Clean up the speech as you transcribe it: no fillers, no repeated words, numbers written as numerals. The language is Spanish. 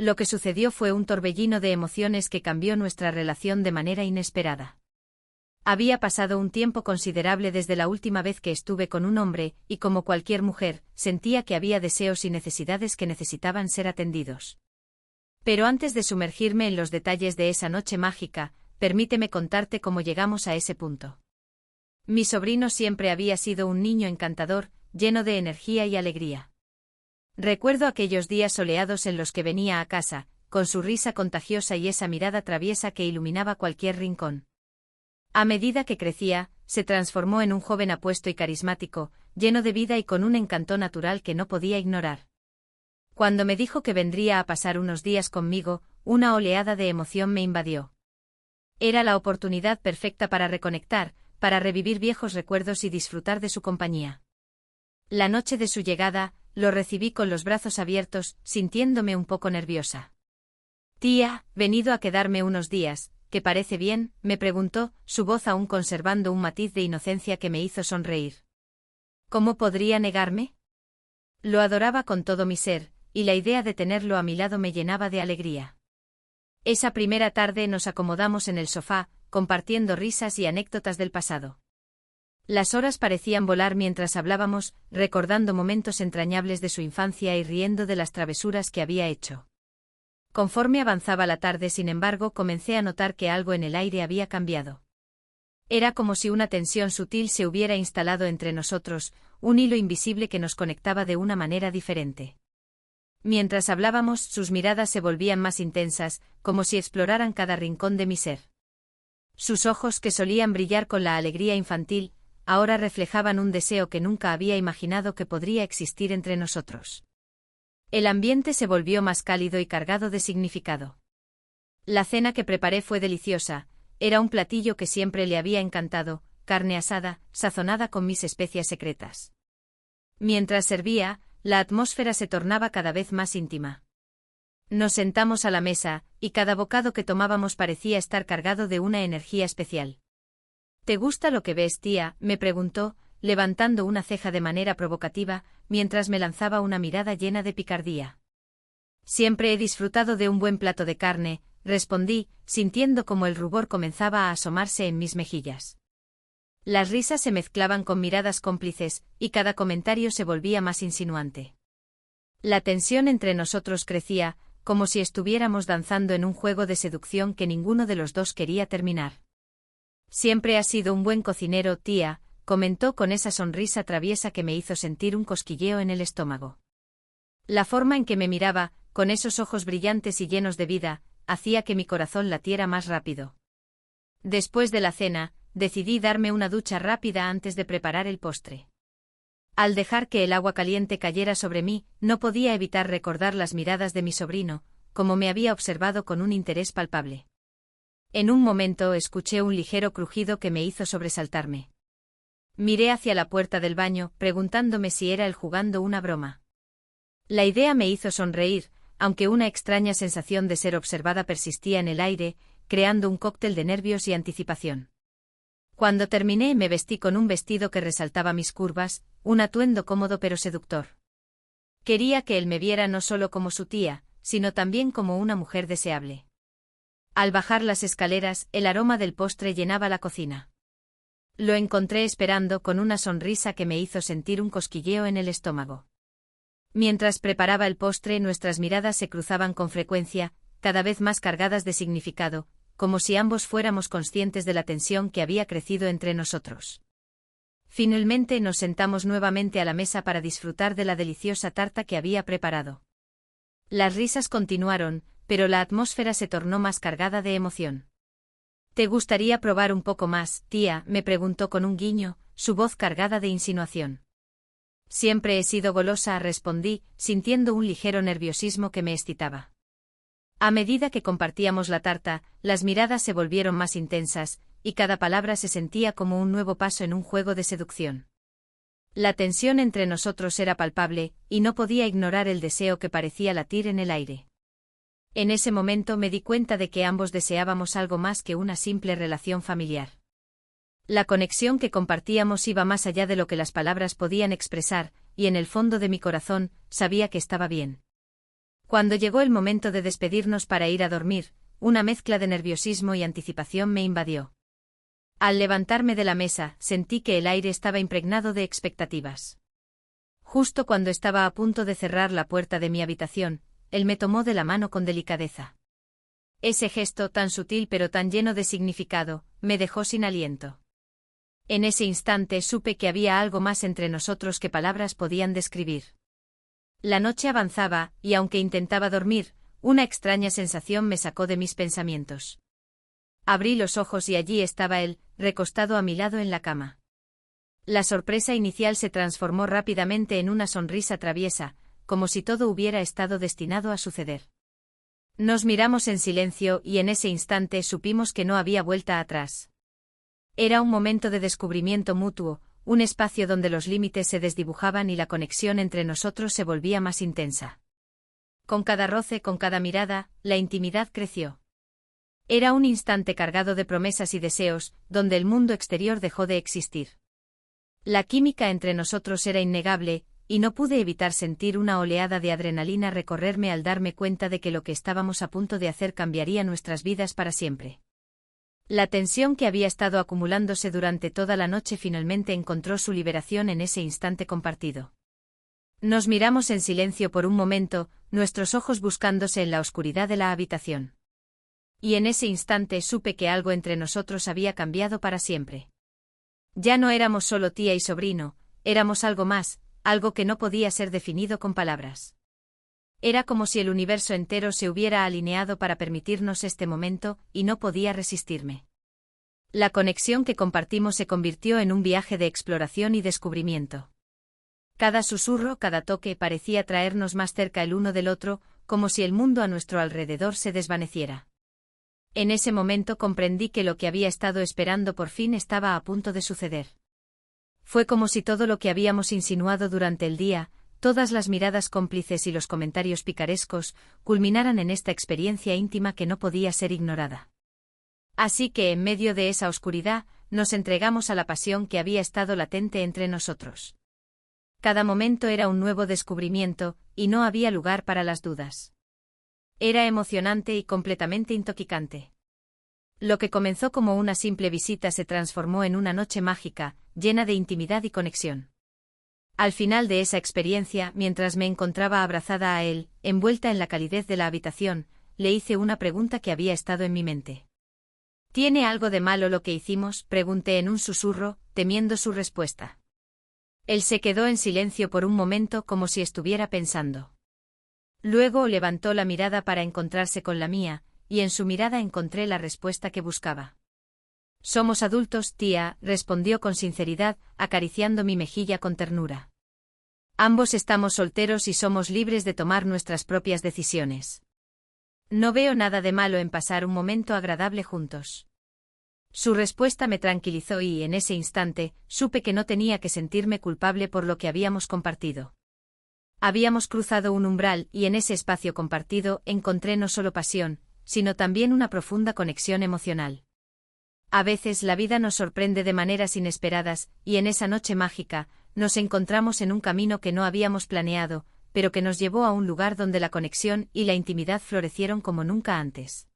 Lo que sucedió fue un torbellino de emociones que cambió nuestra relación de manera inesperada. Había pasado un tiempo considerable desde la última vez que estuve con un hombre, y como cualquier mujer, sentía que había deseos y necesidades que necesitaban ser atendidos. Pero antes de sumergirme en los detalles de esa noche mágica, permíteme contarte cómo llegamos a ese punto. Mi sobrino siempre había sido un niño encantador, lleno de energía y alegría. Recuerdo aquellos días soleados en los que venía a casa, con su risa contagiosa y esa mirada traviesa que iluminaba cualquier rincón. A medida que crecía, se transformó en un joven apuesto y carismático, lleno de vida y con un encanto natural que no podía ignorar. Cuando me dijo que vendría a pasar unos días conmigo, una oleada de emoción me invadió. Era la oportunidad perfecta para reconectar, para revivir viejos recuerdos y disfrutar de su compañía. La noche de su llegada, lo recibí con los brazos abiertos, sintiéndome un poco nerviosa. «Tía, venido a quedarme unos días, ¿qué parece bien?», me preguntó, su voz aún conservando un matiz de inocencia que me hizo sonreír. ¿Cómo podría negarme? Lo adoraba con todo mi ser, y la idea de tenerlo a mi lado me llenaba de alegría. Esa primera tarde nos acomodamos en el sofá, compartiendo risas y anécdotas del pasado. Las horas parecían volar mientras hablábamos, recordando momentos entrañables de su infancia y riendo de las travesuras que había hecho. Conforme avanzaba la tarde, sin embargo, comencé a notar que algo en el aire había cambiado. Era como si una tensión sutil se hubiera instalado entre nosotros, un hilo invisible que nos conectaba de una manera diferente. Mientras hablábamos, sus miradas se volvían más intensas, como si exploraran cada rincón de mi ser. Sus ojos, que solían brillar con la alegría infantil, ahora reflejaban un deseo que nunca había imaginado que podría existir entre nosotros. El ambiente se volvió más cálido y cargado de significado. La cena que preparé fue deliciosa, era un platillo que siempre le había encantado, carne asada, sazonada con mis especias secretas. Mientras servía, la atmósfera se tornaba cada vez más íntima. Nos sentamos a la mesa, y cada bocado que tomábamos parecía estar cargado de una energía especial. ¿Te gusta lo que ves, tía?, me preguntó, levantando una ceja de manera provocativa, mientras me lanzaba una mirada llena de picardía. Siempre he disfrutado de un buen plato de carne, respondí, sintiendo como el rubor comenzaba a asomarse en mis mejillas. Las risas se mezclaban con miradas cómplices, y cada comentario se volvía más insinuante. La tensión entre nosotros crecía, como si estuviéramos danzando en un juego de seducción que ninguno de los dos quería terminar. Siempre has sido un buen cocinero, tía, comentó con esa sonrisa traviesa que me hizo sentir un cosquilleo en el estómago. La forma en que me miraba, con esos ojos brillantes y llenos de vida, hacía que mi corazón latiera más rápido. Después de la cena, decidí darme una ducha rápida antes de preparar el postre. Al dejar que el agua caliente cayera sobre mí, no podía evitar recordar las miradas de mi sobrino, como me había observado con un interés palpable. En un momento escuché un ligero crujido que me hizo sobresaltarme. Miré hacia la puerta del baño, preguntándome si era él jugando una broma. La idea me hizo sonreír, aunque una extraña sensación de ser observada persistía en el aire, creando un cóctel de nervios y anticipación. Cuando terminé, me vestí con un vestido que resaltaba mis curvas, un atuendo cómodo pero seductor. Quería que él me viera no solo como su tía, sino también como una mujer deseable. Al bajar las escaleras, el aroma del postre llenaba la cocina. Lo encontré esperando con una sonrisa que me hizo sentir un cosquilleo en el estómago. Mientras preparaba el postre, nuestras miradas se cruzaban con frecuencia, cada vez más cargadas de significado, como si ambos fuéramos conscientes de la tensión que había crecido entre nosotros. Finalmente nos sentamos nuevamente a la mesa para disfrutar de la deliciosa tarta que había preparado. Las risas continuaron, pero la atmósfera se tornó más cargada de emoción. ¿Te gustaría probar un poco más, tía?, me preguntó con un guiño, su voz cargada de insinuación. Siempre he sido golosa, respondí, sintiendo un ligero nerviosismo que me excitaba. A medida que compartíamos la tarta, las miradas se volvieron más intensas, y cada palabra se sentía como un nuevo paso en un juego de seducción. La tensión entre nosotros era palpable, y no podía ignorar el deseo que parecía latir en el aire. En ese momento me di cuenta de que ambos deseábamos algo más que una simple relación familiar. La conexión que compartíamos iba más allá de lo que las palabras podían expresar, y en el fondo de mi corazón, sabía que estaba bien. Cuando llegó el momento de despedirnos para ir a dormir, una mezcla de nerviosismo y anticipación me invadió. Al levantarme de la mesa, sentí que el aire estaba impregnado de expectativas. Justo cuando estaba a punto de cerrar la puerta de mi habitación, él me tomó de la mano con delicadeza. Ese gesto, tan sutil pero tan lleno de significado, me dejó sin aliento. En ese instante supe que había algo más entre nosotros que palabras podían describir. La noche avanzaba, y aunque intentaba dormir, una extraña sensación me sacó de mis pensamientos. Abrí los ojos y allí estaba él, recostado a mi lado en la cama. La sorpresa inicial se transformó rápidamente en una sonrisa traviesa, como si todo hubiera estado destinado a suceder. Nos miramos en silencio y en ese instante supimos que no había vuelta atrás. Era un momento de descubrimiento mutuo, un espacio donde los límites se desdibujaban y la conexión entre nosotros se volvía más intensa. Con cada roce, con cada mirada, la intimidad creció. Era un instante cargado de promesas y deseos, donde el mundo exterior dejó de existir. La química entre nosotros era innegable, y no pude evitar sentir una oleada de adrenalina recorrerme al darme cuenta de que lo que estábamos a punto de hacer cambiaría nuestras vidas para siempre. La tensión que había estado acumulándose durante toda la noche finalmente encontró su liberación en ese instante compartido. Nos miramos en silencio por un momento, nuestros ojos buscándose en la oscuridad de la habitación. Y en ese instante supe que algo entre nosotros había cambiado para siempre. Ya no éramos solo tía y sobrino, éramos algo más, algo que no podía ser definido con palabras. Era como si el universo entero se hubiera alineado para permitirnos este momento, y no podía resistirme. La conexión que compartimos se convirtió en un viaje de exploración y descubrimiento. Cada susurro, cada toque parecía traernos más cerca el uno del otro, como si el mundo a nuestro alrededor se desvaneciera. En ese momento comprendí que lo que había estado esperando por fin estaba a punto de suceder. Fue como si todo lo que habíamos insinuado durante el día, todas las miradas cómplices y los comentarios picarescos, culminaran en esta experiencia íntima que no podía ser ignorada. Así que en medio de esa oscuridad, nos entregamos a la pasión que había estado latente entre nosotros. Cada momento era un nuevo descubrimiento, y no había lugar para las dudas. Era emocionante y completamente intoxicante. Lo que comenzó como una simple visita se transformó en una noche mágica, llena de intimidad y conexión. Al final de esa experiencia, mientras me encontraba abrazada a él, envuelta en la calidez de la habitación, le hice una pregunta que había estado en mi mente. ¿Tiene algo de malo lo que hicimos?, pregunté en un susurro, temiendo su respuesta. Él se quedó en silencio por un momento como si estuviera pensando. Luego levantó la mirada para encontrarse con la mía, y en su mirada encontré la respuesta que buscaba. Somos adultos, tía, respondió con sinceridad, acariciando mi mejilla con ternura. Ambos estamos solteros y somos libres de tomar nuestras propias decisiones. No veo nada de malo en pasar un momento agradable juntos. Su respuesta me tranquilizó y, en ese instante, supe que no tenía que sentirme culpable por lo que habíamos compartido. Habíamos cruzado un umbral y en ese espacio compartido encontré no solo pasión, sino también una profunda conexión emocional. A veces la vida nos sorprende de maneras inesperadas, y en esa noche mágica, nos encontramos en un camino que no habíamos planeado, pero que nos llevó a un lugar donde la conexión y la intimidad florecieron como nunca antes.